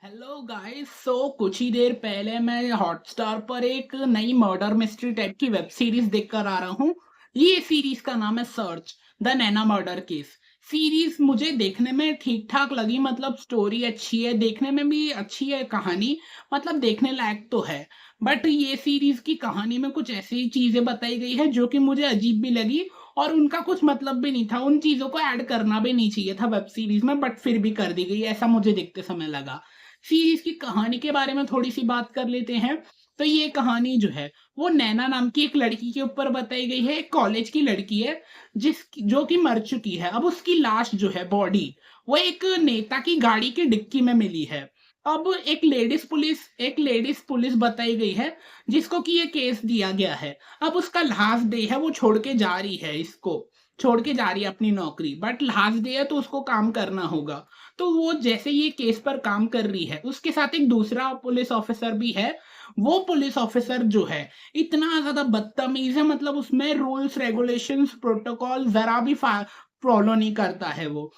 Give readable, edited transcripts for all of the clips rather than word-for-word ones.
Hello guys. कुछ ही देर पहले मैं हॉटस्टार पर एक नई मर्डर मिस्ट्री टाइप की वेब सीरीज देखकर आ रहा हूँ। ये सीरीज का नाम है search the Naina murder case. Series मुझे देखने में ठीक ठाक लगी, मतलब स्टोरी अच्छी है, देखने में भी अच्छी है कहानी, मतलब देखने लायक तो है। बट ये सीरीज की कहानी में कुछ ऐसी चीजें बताई गई है जो कि मुझे अजीब भी लगी, और उनका कुछ मतलब भी नहीं था, उन चीजों को ऐड करना भी नहीं चाहिए था वेब सीरीज में, बट फिर भी कर दी गई, ऐसा मुझे देखते समय लगा। सीरीज की कहानी के बारे में थोड़ी सी बात कर लेते हैं। तो ये कहानी जो है वो नैना नाम की एक लड़की के ऊपर बताई गई है। एक कॉलेज की लड़की है जिस जो कि मर चुकी है। अब उसकी लाश जो है, बॉडी, वो एक नेता की गाड़ी की डिक्की में मिली है। अब एक लेडीज पुलिस बताई गई है जिसको कि ये केस दिया गया है। अब उसका लास्ट डे है, वो छोड़ के जा रही है, इसको छोड़ के जा रही है अपनी नौकरी, बट लास्ट डे है तो उसको काम करना होगा। तो वो जैसे ये केस पर काम कर रही है, उसके साथ एक दूसरा पुलिस ऑफिसर भी है। वो पुलिस ऑफिसर जो है इतना ज्यादा बदतमीज है, मतलब उसमें रूल्स रेगुलेशंस प्रोटोकॉल जरा भी फॉलो नहीं करता है वो।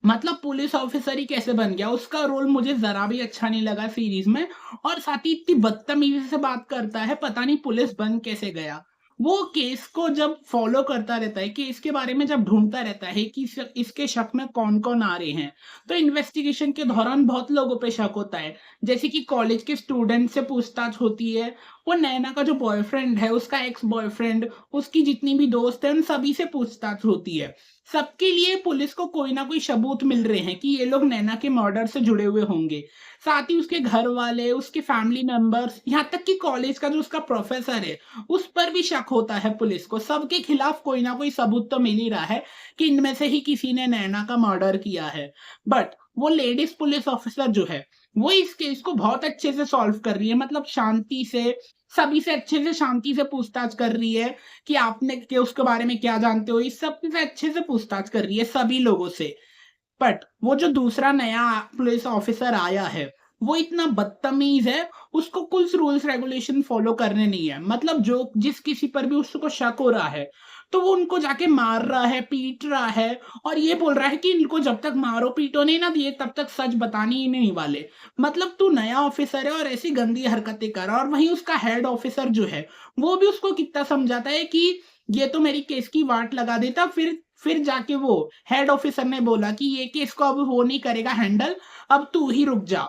मतलब पुलिस ऑफिसर ही कैसे बन गया, उसका रोल मुझे जरा भी अच्छा नहीं लगा सीरीज में। और साथ ही इतनी बदतमीजी से बात करता है, पता नहीं पुलिस बन कैसे गया। वो केस को जब फॉलो करता रहता है, केस के बारे में जब ढूंढता रहता है कि इसके शक में कौन कौन आ रहे हैं, तो इन्वेस्टिगेशन के दौरान बहुत लोगों पे शक होता है। जैसे कि कॉलेज के स्टूडेंट से पूछताछ होती है, वो नैना का जो बॉयफ्रेंड है, उसका एक्स बॉयफ्रेंड, उसकी जितनी भी दोस्त है, उन सभी से पूछताछ होती है। सबके लिए पुलिस को कोई ना कोई सबूत मिल रहे हैं कि ये लोग नैना के मर्डर से जुड़े हुए होंगे। साथ ही उसके घर वाले, उसके फैमिली मेंबर्स, यहाँ तक कि कॉलेज का जो उसका प्रोफेसर है, उस पर भी शक होता है पुलिस को। सबके खिलाफ कोई ना कोई सबूत तो मिल ही रहा है कि इनमें से ही किसी ने नैना का मर्डर किया है। बट वो लेडीज पुलिस ऑफिसर जो है, वो इस केस को बहुत अच्छे से सॉल्व कर रही है, मतलब शांति से, सभी से अच्छे से शांति से पूछताछ कर रही है कि आपने के उसके बारे में क्या जानते हो, इस सब से अच्छे से पूछताछ कर रही है सभी लोगों से। बट वो जो दूसरा नया पुलिस ऑफिसर आया है, वो इतना बदतमीज है, उसको कुछ रूल्स रेगुलेशन फॉलो करने नहीं है। मतलब जो जिस किसी पर भी उसको शक हो रहा है, तो वो उनको जाके मार रहा है, पीट रहा है, और ये बोल रहा है कि इनको जब तक मारो पीटो नहीं ना दिए तब तक सच बताने ही नहीं वाले। मतलब तू नया ऑफिसर है और ऐसी गंदी हरकतें कर। और वहीं उसका हेड ऑफिसर जो है, वो भी उसको कितना समझाता है कि ये तो मेरी केस की वाट लगा देता। फिर जाके वो हेड ऑफिसर ने बोला कि ये केस को अब वो नहीं करेगा हैंडल, अब तू ही रुक जा।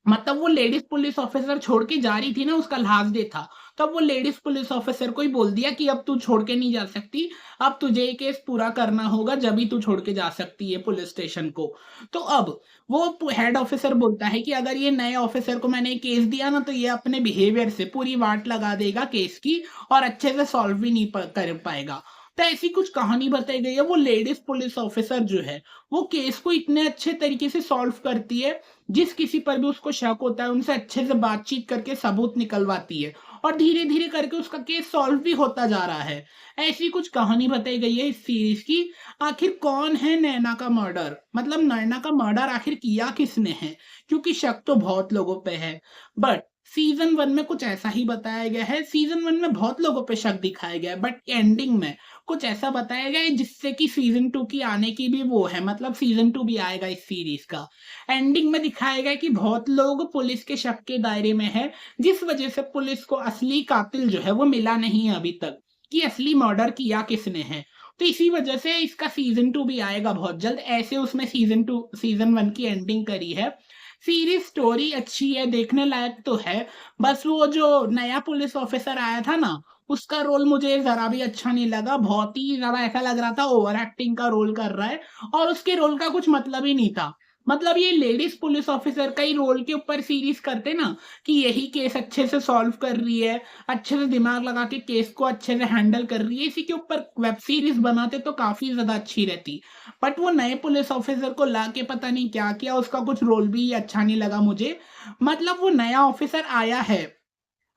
मतलब वो लेडीज पुलिस ऑफिसर छोड़ के जा रही थी ना, उसका लास्ट डे था, तब वो लेडीज पुलिस ऑफिसर को ही बोल दिया कि अब तू छोड़ के नहीं जा सकती, अब तुझे ये केस पूरा करना होगा, जब ही तू छोड़ के जा सकती है पुलिस स्टेशन को। तो अब वो हेड ऑफिसर बोलता है कि अगर ये नए ऑफिसर को मैंने केस दिया ना, तो ये अपने बिहेवियर से पूरी वाट लगा देगा केस की, और अच्छे से सॉल्व भी नहीं कर पाएगा। तो ऐसी कुछ कहानी बताई गई है। वो लेडीज पुलिस ऑफिसर जो है, वो केस को इतने अच्छे तरीके से सॉल्व करती है, जिस किसी पर भी उसको शक होता है उनसे अच्छे से बातचीत करके सबूत निकलवाती है, और धीरे धीरे करके उसका केस सॉल्व भी होता जा रहा है। ऐसी कुछ कहानी बताई गई है इस सीरीज की। आखिर कौन है नैना का मर्डर, मतलब नैना का मर्डर आखिर किया किसने है, क्योंकि शक तो बहुत लोगों पे है। बट सीजन वन में कुछ ऐसा ही बताया गया है, सीजन वन में बहुत लोगों पे शक दिखाया गया है, बट एंडिंग में कुछ ऐसा बताया गया है जिससे कि सीजन टू की आने की भी वो है, मतलब सीजन टू भी आएगा इस सीरीज का। एंडिंग में दिखाया गया कि बहुत लोग पुलिस के शक के दायरे में है, जिस वजह से पुलिस को असली कातिल जो है वो मिला नहीं है अभी तक, कि असली मर्डर किया किसने है। तो इसी वजह से इसका सीजन टू भी आएगा बहुत जल्द। ऐसे उसमें सीजन वन की एंडिंग करी है। सीरीज स्टोरी अच्छी है, देखने लायक तो है। बस वो जो नया पुलिस ऑफिसर आया था ना, उसका रोल मुझे जरा भी अच्छा नहीं लगा। बहुत ही ज्यादा ऐसा लग रहा था ओवर एक्टिंग का रोल कर रहा है, और उसके रोल का कुछ मतलब ही नहीं था। मतलब ये लेडीज पुलिस ऑफिसर का ही रोल के ऊपर सीरीज करते ना, कि यही केस अच्छे से सॉल्व कर रही है, अच्छे से दिमाग लगा के केस को अच्छे से हैंडल कर रही है, इसी के ऊपर वेब सीरीज बनाते तो काफी ज्यादा अच्छी रहती। बट वो नए पुलिस ऑफिसर को ला के पता नहीं क्या किया, उसका कुछ रोल भी अच्छा नहीं लगा मुझे। मतलब वो नया ऑफिसर आया है,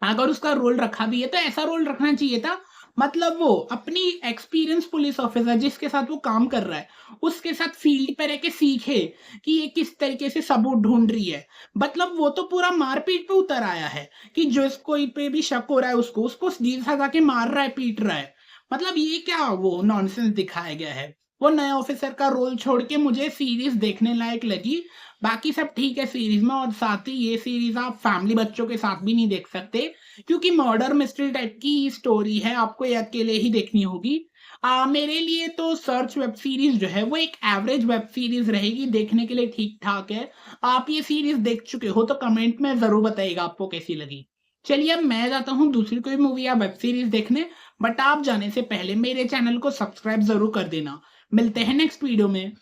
अगर उसका रोल रखा भी है तो ऐसा रोल रखना चाहिए था, मतलब वो अपनी एक्सपीरियंस पुलिस ऑफिसर जिसके साथ वो काम कर रहा है, उसके साथ फील्ड पे रह के सीखे कि ये किस तरीके से सबूत ढूंढ रही है। मतलब वो तो पूरा मारपीट पे उतर आया है, कि जो कोई पे भी शक हो रहा है उसको सीधा जाके मार रहा है, पीट रहा है। मतलब ये क्या वो नॉनसेंस दिखाया गया है। वो नए ऑफिसर का रोल छोड़ के मुझे सीरीज देखने लायक लगी। बाकी सब ठीक है सीरीज में, और साथ ही ये सीरीज आप फैमिली बच्चों के साथ भी नहीं देख सकते, क्योंकि मर्डर मिस्ट्री टाइप की स्टोरी है, आपको ये अकेले ही देखनी होगी। मेरे लिए तो सर्च वेब सीरीज जो है वो एक एवरेज वेब सीरीज रहेगी, देखने के लिए ठीक ठाक है। आप ये सीरीज देख चुके हो तो कमेंट में जरूर बताइएगा आपको कैसी लगी। चलिए अब मैं जाता हूँ दूसरी कोई मूवी या वेब सीरीज देखने, बट आप जाने से पहले मेरे चैनल को सब्सक्राइब जरूर कर देना। मिलते हैं नेक्स्ट वीडियो में।